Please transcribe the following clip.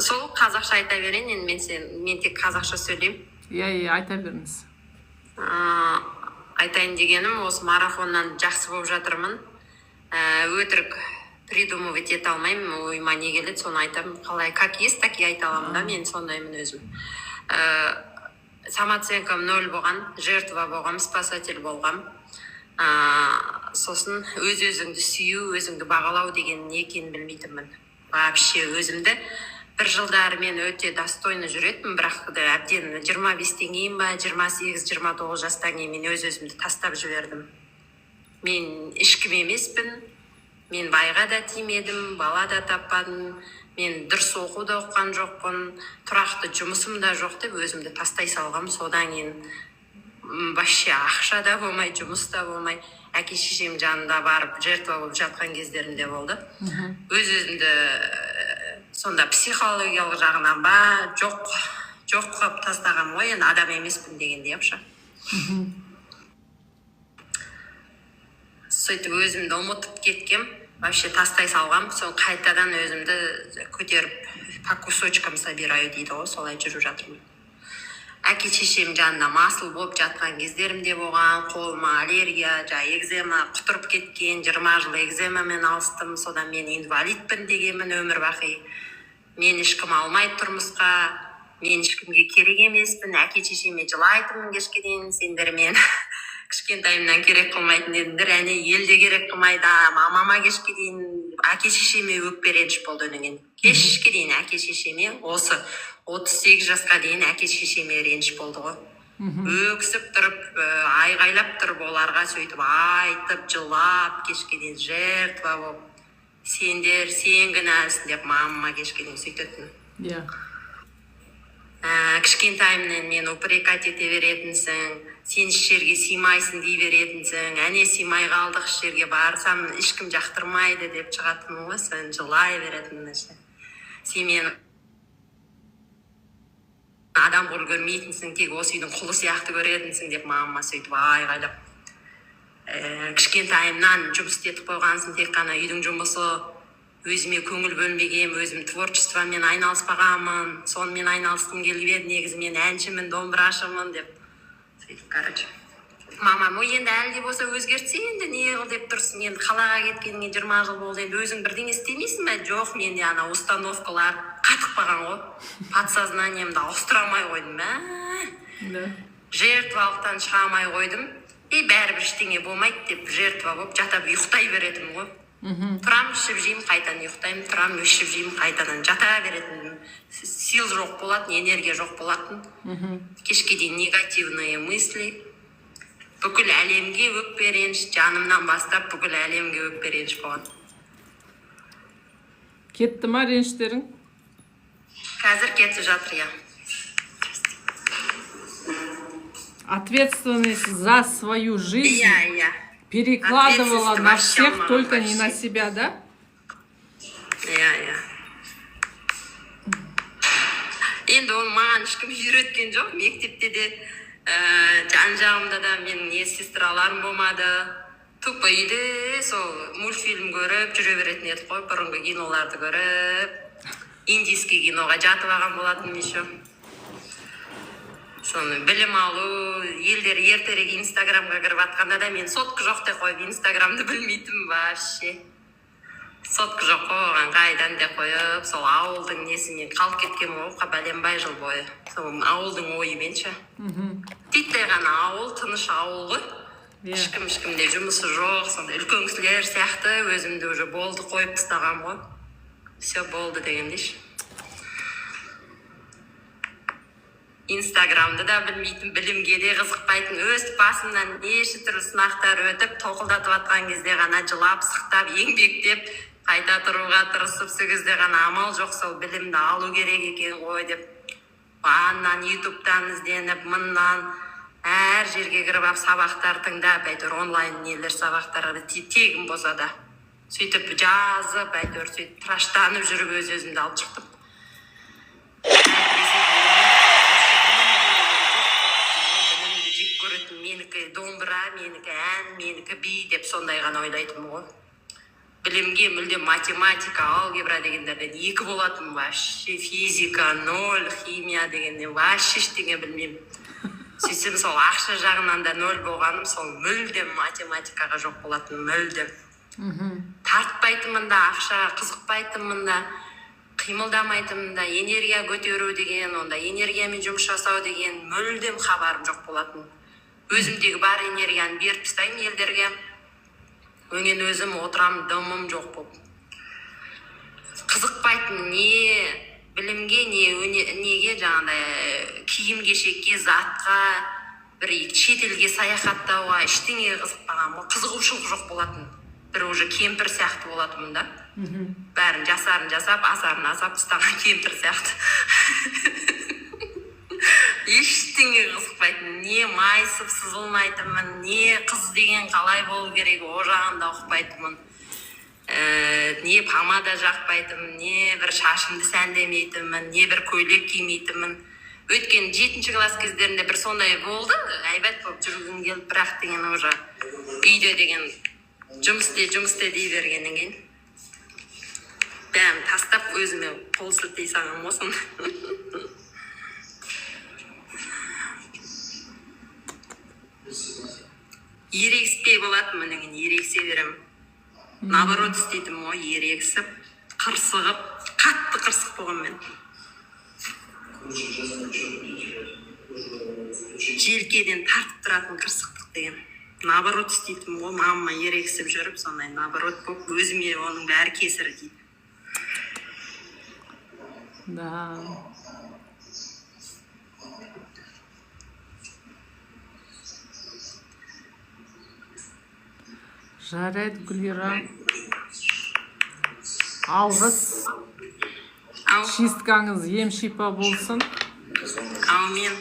сол қазақша айта берейін, енді мен тек қазақша сөйлеймін. Иә, айта беріңіз. Айтайын дегенім, осы марафоннан жақсы болып жатырмын. Өтірік придумывать ете алмаймын, ойыма не келеді, соны айтамын. Қалай, как есть, так и айта аламын да, мен сондаймын өзім. Самооценкам 0 болған, жертва болғам, спасатель болғам. Сосын өз-өзіңді сүю, өзіңді бағалау деген не екенін білмейтінмін. Вообще өзімді бір жылдар мен өте достойны жүретінмін, бірақ әбден 25-тен кейін ба, 28-29 жастан кейін мен өз-өзімді тастап жібердім. Мен ешкім емеспін, мен байға да тимедім, бала да таппадым, мен дұрыс оқуды оққан жоқпын, тұрақты жұмысым да жоқ деп өзімді тастай салғам. Содан кейін вообще ақша да болмай, жұмыс та болмай, әке-шешем жанында барып жертва болып жатқан кездерімде болды. Өз-өзімді сонда психологиялық жағынан ба, жоқ қылып тастағам ғой, енді адам емеспін дегенде апша. Сөйтіп өзімді ұмытып кеткем, вообще тастай салғам, соң қайтадан өзімді көтеріп по кусочкам собираю дейді ғой, солай жүріп жатырмын. Әке-шешем жанында масыл болып жатқан кездерімде болған, қолыма аллергия, экзема құтырып кеткен, 20 жыл экземамен алыстым, содан мен инвалидпін дегенмін өмір бақи. Мен ешкім алмайды тұрмысқа, мен ешкімге керек емеспін, әке-шешеме жылайтынмын кешке дейін, сендер мен кішкентайымнан керек қылмайтын едіңдер, әне елде керек қылмайды, мамама кешке дейін, әке-шешеме өкпе реніш болды өнінген. Кешке дейін әке-шешеме, осы 38 жасқа дейін әке-шешеме реніш болды ғой. Өксіп тұрып, айғайлап тұрып, оларға сөйтіп айтып, жылап, кешке дейін жертва болып, сен кінәлісің деп мамама кешке дейін сөйтетін. Иә. Кішкентайымнан мен упрекать ете беретінсің, сен еш жерге сыймайсың дей беретінсің, әне сыймай қалдық, еш жерге барсам ешкім жақтырмайды деп шығатын ғой, сен жылай беретін. Сен мен адам қол көрмейтінсің, тек осы үйдің құлы сияқты көретінсің деп мамама сөйтіп айғайлап. Кішкентайымнан жұмыс істетіп қойғансың, тек қана үйдің жұмысы, өзіме көңіл бөлмегем, өзім творчествомен айналыспағамын, сонымен айналысқым келіп еді, негізі мен әншімін, домбырашымын деп. Сөйтіп, короче. Мамам, енді әлде болса өзгертсе, енді не қыл деп тұрсың, енді қалаға кеткеніңе 20 жыл болды, енді өзің бірдеңе істемейсің бе? Жоқ, менде ана установкалар қатып қалған ғой. Подсознаниемді ауыстыра алмай қойдым, жертвалықтан шыға алмай қойдым. Бәрібір ештеңе болмайды деп жертва болып жатап ұйықтай беретім ғой. Тұрам, ішіп жеймін, қайтадан ұйықтаймын, тұрам, ішіп жеймін, қайтадан жата беретім. Сил жоқ болатын, энергия жоқ болатын. Кешке дейін негативные мысли. Бүкіл әлемге өкпе реніш, жанымнан бастап бүкіл әлемге өкпе реніш болған. Кетті ма реніштерің? Қазір кетіп жатыр, я. Ответственность за свою жизнь перекладывала на всех, только не на себя, да? Енді оны маған ешкім үйреткен жоқ, мектепте де, жан-жағымда да менің сестраларым болмады. Тупо үйде сол мультфильм көріп жүре беретін едік қой, бұрынғы киноларды көріп, индийский киноға жатып алған болатын еще. Соны білім алу, елдер ертерек инстаграмға кіріп атқанда да мен сотка жоқ деп қойып, инстаграмды білмейтім вообще. Сотка жоқ қойған қайдан деп қойып, сол ауылдың несімен қалып кеткен ғой, бәленбай жыл бойы. Сол ауылдың ойымен ше. Титтей ғана ауыл, тыныш ауыл ғой. Ешкімде жұмысы жоқ, сонда үлкен кісілер сияқты өзімді уже болды қойып тастаған ғой. Все болды дегендейші. Инстаграмды да білмейтін, білімге де қызықпайтын, өз басымнан неше түрлі сынақтар өтіп, тоқылдатып атқан кезде ғана жылап, сықтап, еңбектеп, қайта тұруға тырысып, сол кезде ғана амал жоқ, сол білімді алу керек екен ғой деп. Аннан, ютубтан ізденіп, мыннан, әр жерге кіріп ап сабақтар тыңдап, әйтеуір онлайн нелер сабақтарға тегін болса да. Сөйтіп жазып, әйтеуір сөйтіп тыраштанып жүріп өз-өзімді алып шықтым. Менікі домбыра, менікі ән, менікі би деп сондай ғана ойлайтын ғой. білімге мүлде математика, алгебра дегендерден 2 болатын, вообще физика 0, химия дегенде вообще ештеңе білмеймін. Сөйтсем сол ақша жағынан да 0 болғаным, сол мүлдем математикаға жоқ болатын, мүлдем. Тартпайтынмын да, ақша қызықпайтынмын да, қимылдамайтынмын да, энергия көтеру деген, онда энергиямен жұмыс жасау деген мүлдем хабарым жоқ болатын. Өзімдегі бар энергияны беріп тастаймын елдерге. Өнген өзім отырам, дымым жоқ болып. Қызықпайтын не білімге, неге жаңағыдай киім кешекке, затқа, бір шетелге саяхаттауға ештеңеге қызықпаған, қызығушылық жоқ болатын. Бір уже кемпір сияқты болатынмын да. Бәрін жасарын жасап, асарын асап тастаған кемпір сияқты. Ештеңе қызықпайтын, не майысып сызылмайтынмын, не қыз деген қалай болу керек, о жағында ұқпайтынмын. Не помада жақпайтынмын, не бір шашымды сәндемейтінмін, не бір көйлек кимейтінмін. Өткен 7-ші класс кездерінде бір сондай болды, әйбат болып жүргім келіп, бірақ деген уже үйде деген жұмыс істе дей бергеннен кейін бәрін тастап өзіме қол сілтей салғам осыны. Ерегіспей болатын, мінеген ерегісе берем. Наоборот істейтім ғой, ерегісіп, қырсығып, қатты қырсық болған мен. Желкеден тартып тұратын қырсықтық деген. Наоборот істейтім ғой, мама ерегісіп жүріп, сондай наоборот болып, өзіме оның бәрі кесірі дейді. Да. Жарайды, Гүлира. Алғыс. Чисткаңыз ем-шипа болсын. Аумин.